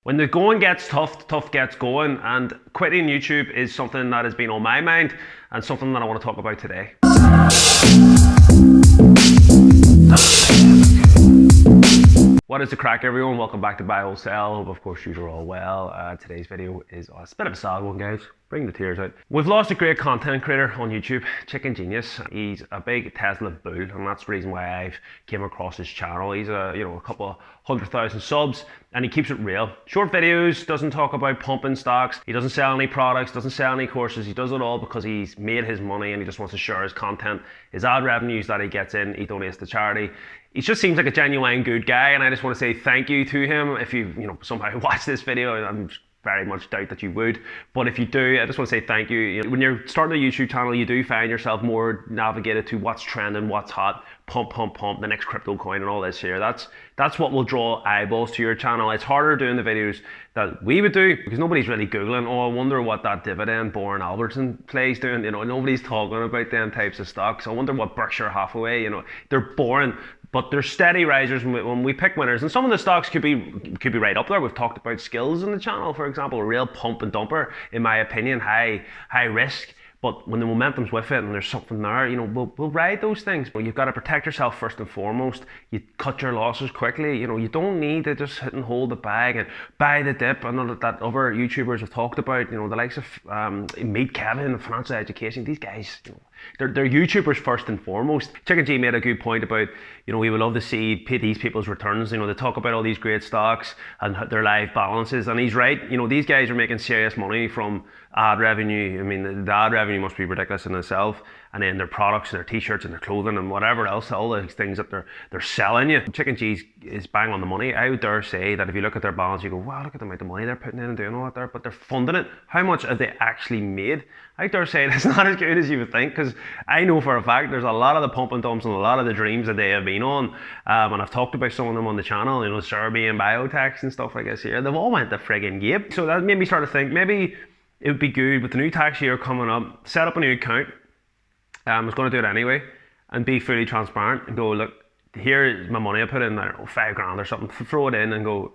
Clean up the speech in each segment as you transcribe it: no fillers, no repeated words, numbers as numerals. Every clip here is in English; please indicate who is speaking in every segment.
Speaker 1: When the going gets tough, tough gets going, and quitting YouTube is something that has been on my mind and something that I want to talk about today. What is the crack, everyone? Welcome back to Buy Wholesale. Hope, of course, you're all well. Today's video is it's a bit of a sad one, guys. Bring the tears out. We've lost a great content creator on YouTube, Chicken Genius. He's a big Tesla bull, and that's the reason why I've came across his channel. He's a couple of 100,000 subs, and he keeps it real. Short videos, doesn't talk about pumping stocks. He doesn't sell any products, doesn't sell any courses. He does it all because he's made his money and he just wants to share his content, his ad revenues that he gets in. He donates to charity. He just seems like a genuine good guy, and I just want to say thank you to him. If you somehow watch this video, I'm very much doubt that you would, but if you do, I just want to say thank you. When you're starting a YouTube channel, you do find yourself more navigated to what's trending, what's hot, pump, the next crypto coin and all this here. That's what will draw eyeballs to your channel. It's harder doing the videos that we would do because nobody's really Googling, oh, I wonder what that dividend Bourne Albertson play's doing. Nobody's talking about them types of stocks. I wonder what Berkshire Hathaway, they're boring. But they're steady risers when we pick winners. And some of the stocks could be right up there. We've talked about skills on the channel, for example, a real pump and dumper, in my opinion, high risk. But when the momentum's with it and there's something there, we'll ride those things. But you've got to protect yourself first and foremost. You cut your losses quickly. You don't need to just hit and hold the bag and buy the dip. I know that other YouTubers have talked about, the likes of Meet Kevin, Financial Education. These guys, they're YouTubers first and foremost. Chicken G made a good point about, we would love to see these people's returns. They talk about all these great stocks and their live balances, and he's right. These guys are making serious money from ad revenue. I mean, the ad revenue must be ridiculous in itself, and then their products and their t-shirts and their clothing and whatever else, all the things that they're selling you. Chicken G is bang on the money. I would dare say that if you look at their balance, you go, wow, look at the amount of money they're putting in and doing all that there, but they're funding it. How much have they actually made? I dare say it's not as good as you would think, because I know for a fact there's a lot of the pump and dumps and a lot of the dreams that they have been on, and I've talked about some of them on the channel, Serbian biotechs and stuff like this here. They've all went to friggin' Yape. So that made me start to think maybe it would be good with the new tax year coming up, set up a new account. I was going to do it anyway and be fully transparent and go, look, here's my money I put in, I don't know, $5 or something, throw it in and go,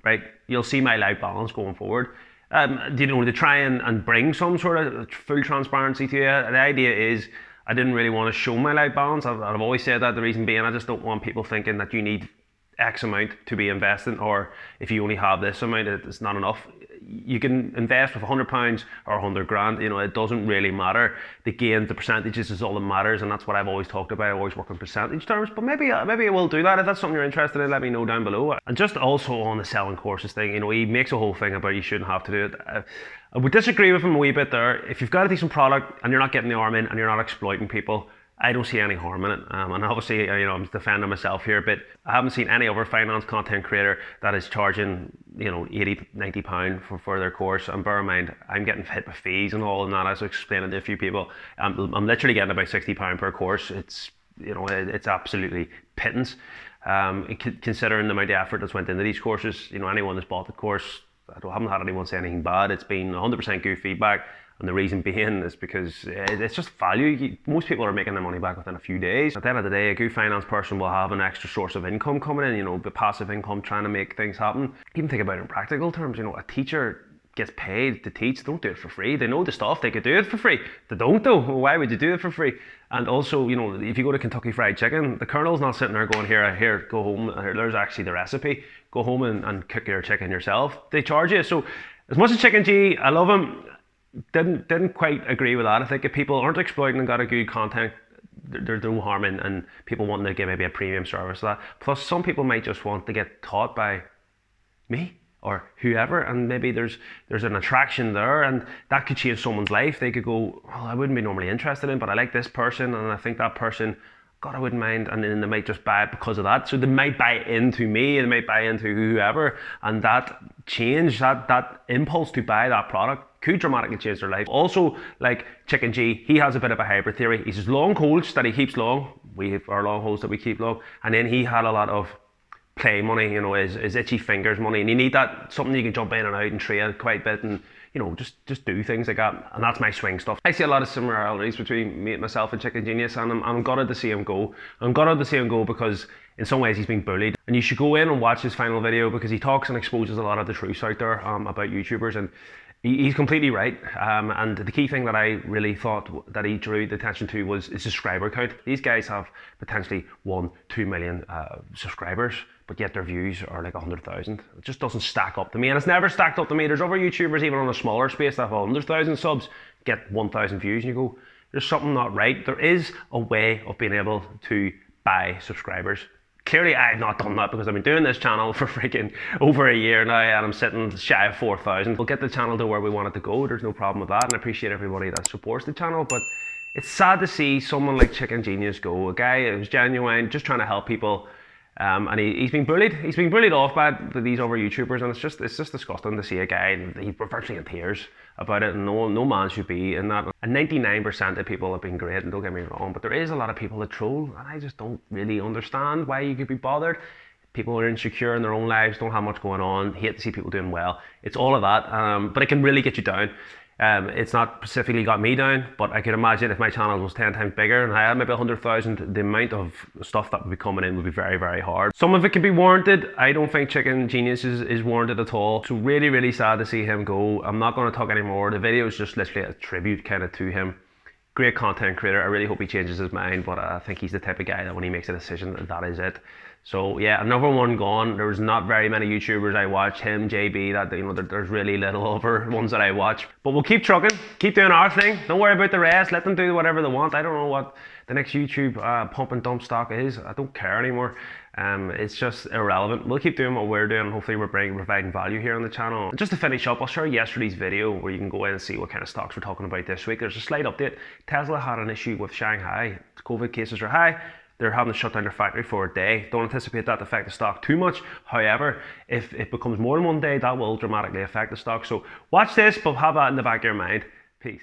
Speaker 1: right, you'll see my live balance going forward. To try and bring some sort of full transparency to you. The idea is I didn't really want to show my live balance. I've always said that. The reason being, I just don't want people thinking that you need X amount to be investing, or if you only have this amount, it's not enough. You can invest with £100 or 100 grand. It doesn't really matter. The gains, the percentages is all that matters, and that's what I've always talked about. I always work in percentage terms, but maybe I will do that. If that's something you're interested in, let me know down below. And just also on the selling courses thing, he makes a whole thing about you shouldn't have to do it. I would disagree with him a wee bit there. If you've got a decent product and you're not getting the arm in and you're not exploiting people, I don't see any harm in it. And obviously, I'm defending myself here, but I haven't seen any other finance content creator that is charging, 80, 90 pound for their course. And bear in mind, I'm getting hit with fees and all, and that. I was explaining to a few people. I'm literally getting about £60 per course. It's, it's absolutely pittance. Considering the amount of effort that's went into these courses, anyone that's bought the course, I haven't had anyone say anything bad. It's been 100% good feedback. And the reason being is because it's just value. Most people are making their money back within a few days. At the end of the day, a good finance person will have an extra source of income coming in, the passive income, trying to make things happen. Even think about it in practical terms, a teacher gets paid to teach. They don't do it for free. They know the stuff, they could do it for free. They don't though. Why would you do it for free? And also, if you go to Kentucky Fried Chicken, the colonel's not sitting there going, here, go home, there's actually the recipe. Go home and cook your chicken yourself. They charge you. So as much as Chicken G, I love him, didn't quite agree with that. I think if people aren't exploiting and got a good content, there's no harm in people wanting to give maybe a premium service to that. Plus, some people might just want to get taught by me or whoever, and maybe there's an attraction there, and that could change someone's life. They could go, well, I wouldn't be normally interested in, but I like this person, and I think that person, God, I wouldn't mind, and then they might just buy it because of that. So they might buy into me, they might buy into whoever, and that change, that impulse to buy that product could dramatically change their life. Also, like Chicken G, he has a bit of a hybrid theory. He's his long holds that he keeps long. We have our long holds that we keep long, and then he had a lot of play money, his itchy fingers money, and you need that, something you can jump in and out and trade quite a bit, and just do things like that. And that's my swing stuff. I see a lot of similarities between myself and Chicken Genius, and I'm gutted to see him go. I'm gutted to see him go because in some ways he's been bullied, and you should go in and watch his final video because he talks and exposes a lot of the truths out there about YouTubers, and he's completely right. And the key thing that I really thought that he drew the attention to was his subscriber count. These guys have potentially 1-2 million subscribers, but yet their views are like 100,000. It just doesn't stack up to me, and it's never stacked up to me. There's other YouTubers even on a smaller space that have 100,000 subs, get 1,000 views, and you go, there's something not right. There is a way of being able to buy subscribers. Clearly I've not done that because I've been doing this channel for freaking over a year now, and I'm sitting shy of 4,000. We'll get the channel to where we want it to go. There's no problem with that, and I appreciate everybody that supports the channel, but it's sad to see someone like Chicken Genius go. A guy who's genuine, just trying to help people, and he's been bullied. He's been bullied off by these other YouTubers, and it's just disgusting to see a guy, and he's virtually in tears about it, and no man should be in that. And 99% of people have been great, and don't get me wrong, but there is a lot of people that troll, and I just don't really understand why you could be bothered. People are insecure in their own lives, don't have much going on, hate to see people doing well. It's all of that, but it can really get you down. It's not specifically got me down, but I could imagine if my channel was 10 times bigger and I had maybe 100,000, the amount of stuff that would be coming in would be very, very hard. Some of it can be warranted. I don't think Chicken Genius is warranted at all. So really, really sad to see him go. I'm not going to talk anymore. The video is just literally a tribute kind of to him. Great content creator. I really hope he changes his mind, but I think he's the type of guy that when he makes a decision, that is it. So yeah, another one gone. There was not very many YouTubers I watch, him, JB, that, you know, there's really little over ones that I watch. But we'll keep trucking, keep doing our thing. Don't worry about the rest. Let them do whatever they want. I don't know what the next YouTube pump and dump stock is. I don't care anymore. It's just irrelevant. We'll keep doing what we're doing. Hopefully we're providing value here on the channel. And just to finish up, I'll share yesterday's video where you can go in and see what kind of stocks we're talking about this week. There's a slight update. Tesla had an issue with Shanghai. COVID cases are high. They're having to shut down their factory for a day. Don't anticipate that to affect the stock too much. However, if it becomes more than one day, that will dramatically affect the stock. So watch this, but have that in the back of your mind. Peace.